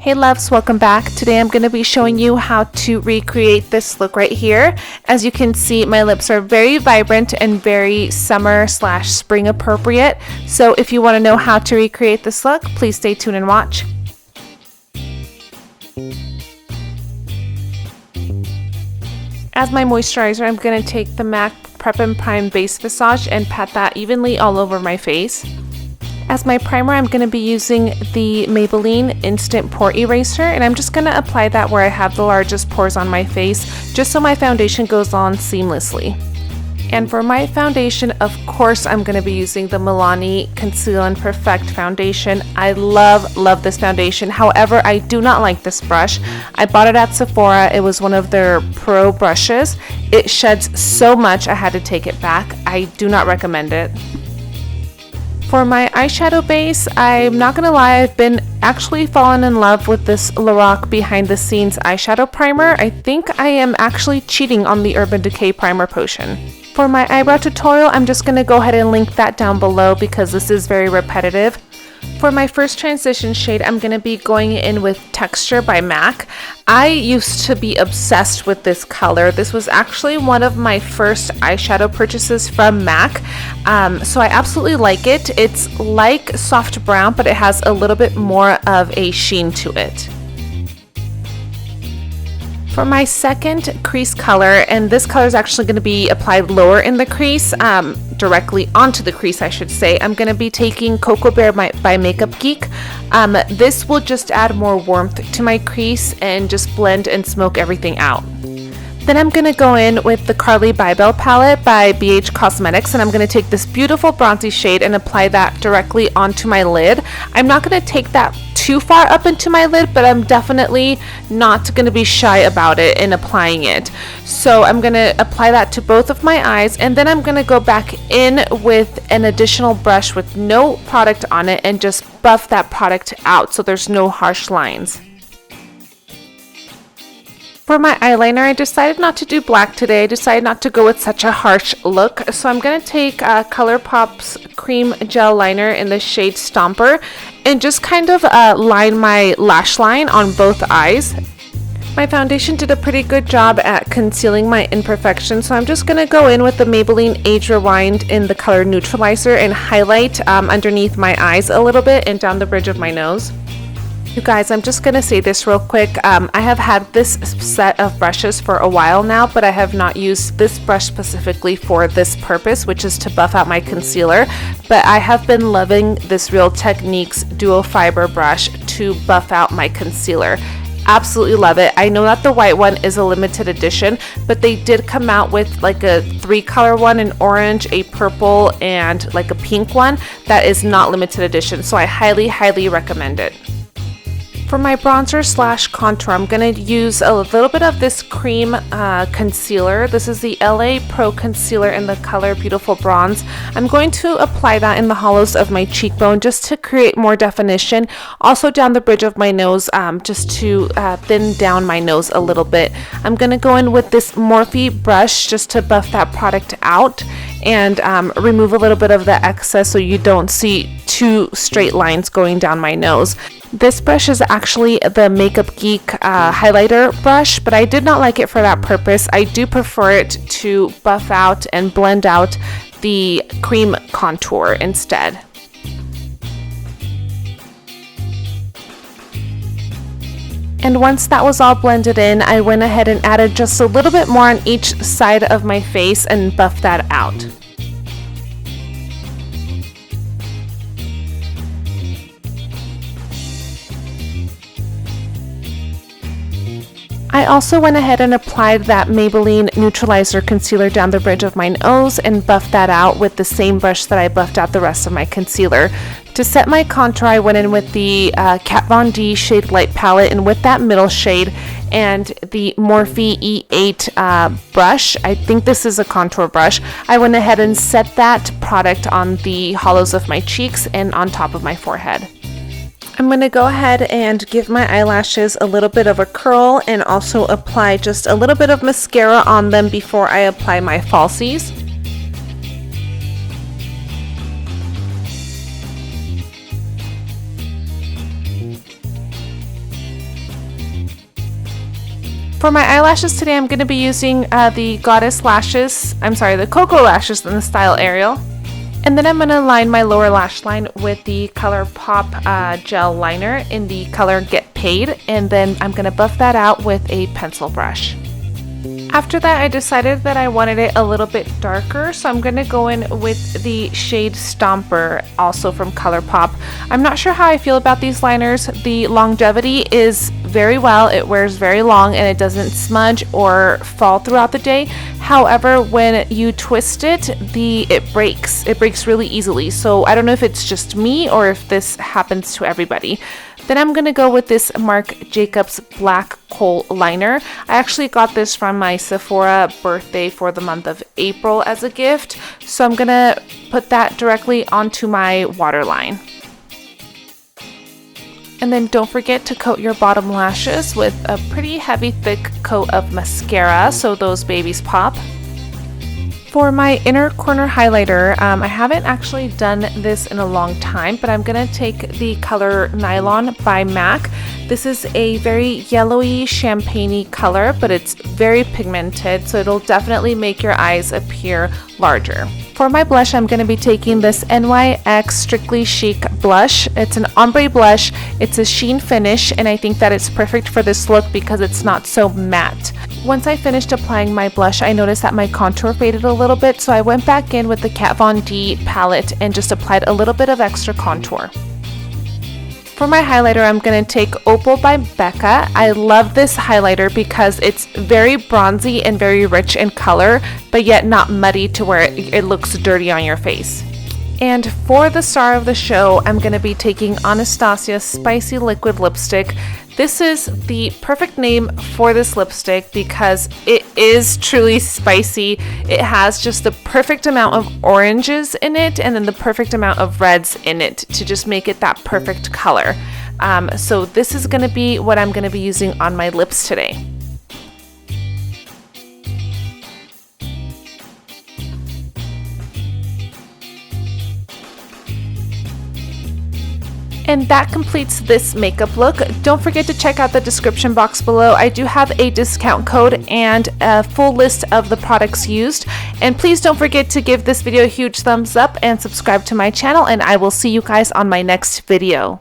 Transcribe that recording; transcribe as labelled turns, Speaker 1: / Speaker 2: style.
Speaker 1: Hey loves, welcome back. Today I'm going to be showing you how to recreate this look right here. As you can see, my lips are very vibrant and very summer/spring appropriate. So if you want to know how to recreate this look, please stay tuned and watch. As my moisturizer, I'm going to take the MAC Prep and Prime Base Visage and pat that evenly all over my face. As my primer, I'm going to be using the Maybelline Instant Pore Eraser, and I'm just going to apply that where I have the largest pores on my face, just so my foundation goes on seamlessly. And for my foundation, of course, I'm going to be using the Milani Conceal and Perfect foundation. I love this foundation. However, I do not like this brush. I bought it at Sephora. It was one of their pro brushes. It sheds so much, I had to take it back. I do not recommend it. For my eyeshadow base, I'm not gonna lie, I've been actually fallen in love with this Lorac Behind the Scenes eyeshadow primer. I think I am actually cheating on the Urban Decay primer potion. For my eyebrow tutorial, I'm just gonna go ahead and link that down below because this is very repetitive. For my first transition shade, I'm going to be going in with Texture by MAC. I used to be obsessed with this color. This was actually one of my first eyeshadow purchases from MAC, so I absolutely like it. It's like soft brown, but it has a little bit more of a sheen to it. For my second crease color, and this color is actually going to be applied lower in the crease, directly onto the crease I should say, I'm going to be taking Cocoa Bear by Makeup Geek. This will just add more warmth to my crease and just blend and smoke everything out. Then I'm going to go in with the Carly Bybel palette by BH Cosmetics, and I'm going to take this beautiful bronzy shade and apply that directly onto my lid. I'm not going to take that too far up into my lid, but I'm definitely not going to be shy about it in applying it. So I'm going to apply that to both of my eyes, and then I'm going to go back in with an additional brush with no product on it and just buff that product out so there's no harsh lines. For my eyeliner, I decided not to do black today. I decided not to go with such a harsh look. So I'm going to take ColourPop's Cream Gel Liner in the shade Stomper and just kind of line my lash line on both eyes. My foundation did a pretty good job at concealing my imperfections, so I'm just going to go in with the Maybelline Age Rewind in the color Neutralizer and highlight underneath my eyes a little bit and down the bridge of my nose. You guys, I'm just going to say this real quick. I have had this set of brushes for a while now, but I have not used this brush specifically for this purpose, which is to buff out my concealer. But I have been loving this Real Techniques Duo Fiber brush to buff out my concealer. Absolutely love it. I know that the white one is a limited edition, but they did come out with like a 3-color one, an orange, a purple, and like a pink one that is not limited edition. So I highly recommend it. For my bronzer/contour, I'm going to use a little bit of this cream concealer. This is the LA Pro Concealer in the color Beautiful Bronze. I'm going to apply that in the hollows of my cheekbone just to create more definition. Also down the bridge of my nose, just to thin down my nose a little bit. I'm going to go in with this Morphe brush just to buff that product out and remove a little bit of the excess so you don't see 2 straight lines going down my nose. This brush is actually the Makeup Geek highlighter brush, but I did not like it for that purpose. I do prefer it to buff out and blend out the cream contour instead. And once that was all blended in, I went ahead and added just a little bit more on each side of my face and buffed that out. I also went ahead and applied that Maybelline Neutralizer concealer down the bridge of my nose and buffed that out with the same brush that I buffed out the rest of my concealer. To set my contour, I went in with the Kat Von D Shade Light palette, and with that middle shade and the Morphe E8 brush, I think this is a contour brush, I went ahead and set that product on the hollows of my cheeks and on top of my forehead. I'm going to go ahead and give my eyelashes a little bit of a curl and also apply just a little bit of mascara on them before I apply my falsies. For my eyelashes today, I'm going to be using the Goddess Lashes, the Cocoa Lashes in the style Ariel. And then I'm going to line my lower lash line with the ColourPop gel liner in the color Get Paid. And then I'm going to buff that out with a pencil brush. After that, I decided that I wanted it a little bit darker, so I'm going to go in with the shade Stomper, also from ColourPop. I'm not sure how I feel about these liners. The longevity is very well. It wears very long and it doesn't smudge or fall throughout the day. However, when you twist it, it breaks. It breaks really easily. So I don't know if it's just me or if this happens to everybody. Then I'm going to go with this Marc Jacobs Black Coal Liner. I actually got this from my Sephora birthday for the month of April as a gift. So I'm going to put that directly onto my waterline. And then don't forget to coat your bottom lashes with a pretty heavy thick coat of mascara so those babies pop. For my inner corner highlighter, I haven't actually done this in a long time, but I'm going to take the color Nylon by MAC. This is a very yellowy champagne-y color, but it's very pigmented, so it'll definitely make your eyes appear larger. For my blush, I'm going to be taking this NYX Strictly Chic blush. It's an ombre blush. It's a sheen finish, and I think that it's perfect for this look because it's not so matte. Once I finished applying my blush, I noticed that my contour faded a little bit, so I went back in with the Kat Von D palette and just applied a little bit of extra contour. For my highlighter, I'm going to take Opal by Becca. I love this highlighter because it's very bronzy and very rich in color, but yet not muddy to where it looks dirty on your face. And for the star of the show, I'm going to be taking Anastasia's Spicy Liquid Lipstick. This is the perfect name for this lipstick because it is truly spicy. It has just the perfect amount of oranges in it and then the perfect amount of reds in it to just make it that perfect color. So this is going to be what I'm going to be using on my lips today. And that completes this makeup look. Don't forget to check out the description box below. I do have a discount code and a full list of the products used. And please don't forget to give this video a huge thumbs up and subscribe to my channel, and I will see you guys on my next video.